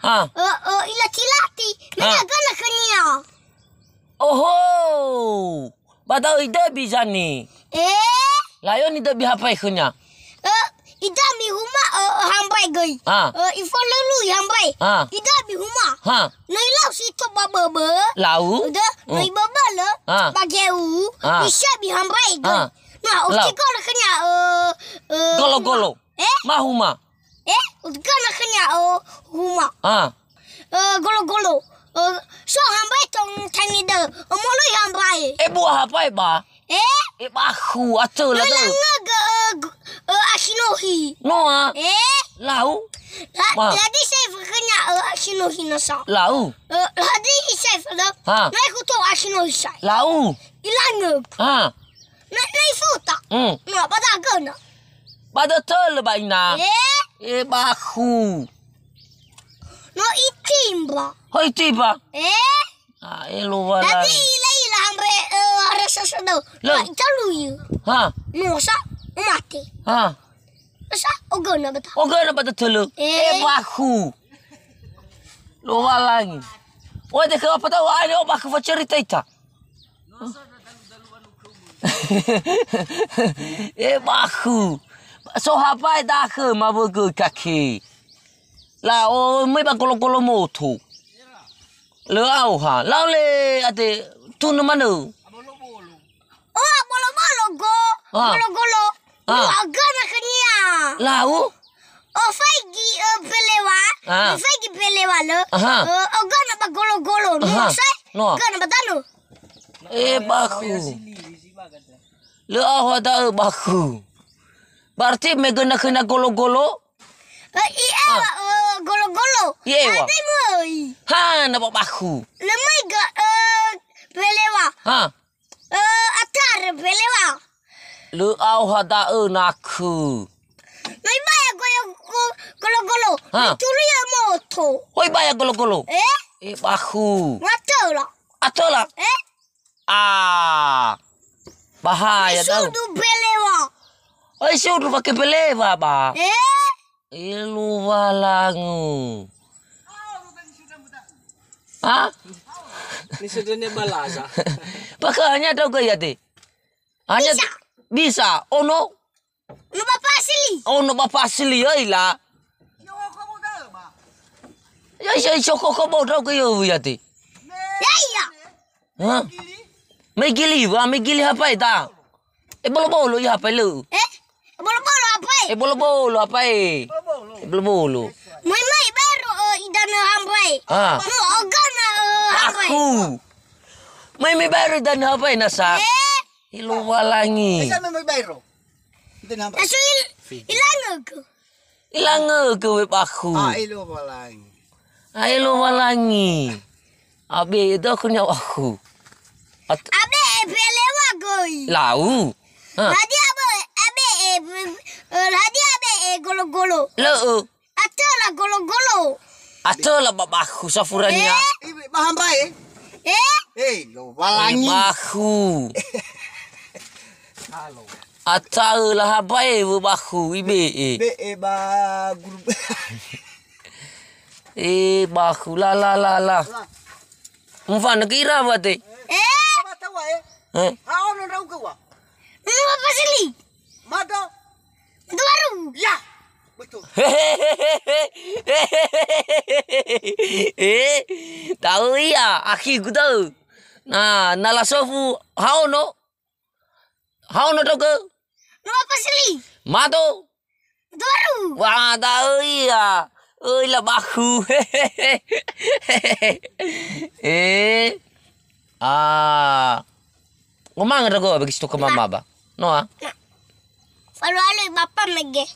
Ha. Ilati-lati. Nagana kanya. Oh. Badau ida bisa ni. Layon ida biha pai kenya. Ida mi huma hambai gay. Ifo lalu hambai. Ida mi huma. Nai lau si to baba. Lau. Nai baba le. Bageu. Isya bi hambai gay. Nah, uti ko na kanya Golo-golo. Mahuma. Uti ko na kanya huma. Golo-golo. So hambai tong tangi de. Omolo hambai. Buah apa ba? Bahu atul lah tu. Ashinohi. Noa. Lau. Ladi saya kena ashinohi nasa. Lau. Ladi saya dah. Nai kuto ashinohi saya. Lau. Ilang. Nai futa. Nak pada kena. Pada tel ba ina. Bahu. No itimba. Hoi tiba. Elo wala. Ladi ila hambre rasa sedau. Italu you. Mosa mati. Masa ogana bata. Ogana bata telu. Bahu. Lo walangi. Oi de apa tahu ada bahu fa cerita ita. Bahu. So hapai dah ke mabugu kaki. La mai ba kolo-kolo moto. Lau lau le ate tu no mana? Bolo-bolo go. Golo-golo. Agana kania. Lau? Faigi pelewa. Faigi pelewa le. Agana ba golo-golo. No sai. Agana batano. Bahu. Le ada bahu. Berarti megana kena golo-golo? Golo-golo. Ada moi. Nampak bahu. Lemai ga pelewa. Atar pelewa. Le ada naku. Mai baya golo-golo. Tuli moto. Oi baya golo-golo. Bahu. Ngatola. Atola. Bahaya tau. Sudu pelewa. Oi sudu pakai pelewa ba. Elu walangu. Ni sudahnya balaza. Pakanya tahu ke ya te? Hanya bisa. Oh no. No bapa asli. Oh no bapa asli lah. Ya kau tahu ke ya te? Ya. Megili apa itu? Bolo-bolo ya apa lu? Bolo-bolo apa? Bolo-bolo apa? Bolo-bolo. Mai baru idana hambai. Ogana hambai. Aku. Mai baru dan hambai nasa. Ilu walangi. Esa mai baru. Idana hambai. Asul ilango. Ilango ke web aku. Ilu walangi. Ilu walangi. Abe itu aku nyawa aku. Abe pelewa goi. Lau. Ladi abe golo-golo. Lo. Atola golo-golo. Atola babaku safurannya. Mahambai. Lo walangi. Bahu. Halo. Atola habai babaku ibe. Ba guru. Bahu la. Mufan kira bate. Apa tahu ono rau kawa. Apa sili? Mado. Itu baru. Ya. Betul. Tahu ya, akhi ku tahu. Nah, nalasofu hauno tahu ke? Apa sili? Mado. Itu baru. Wah, tahu ya. Lah bahu. Ngomong ada kau bagi stok ke mama ba? No Kalau ada bapa mege.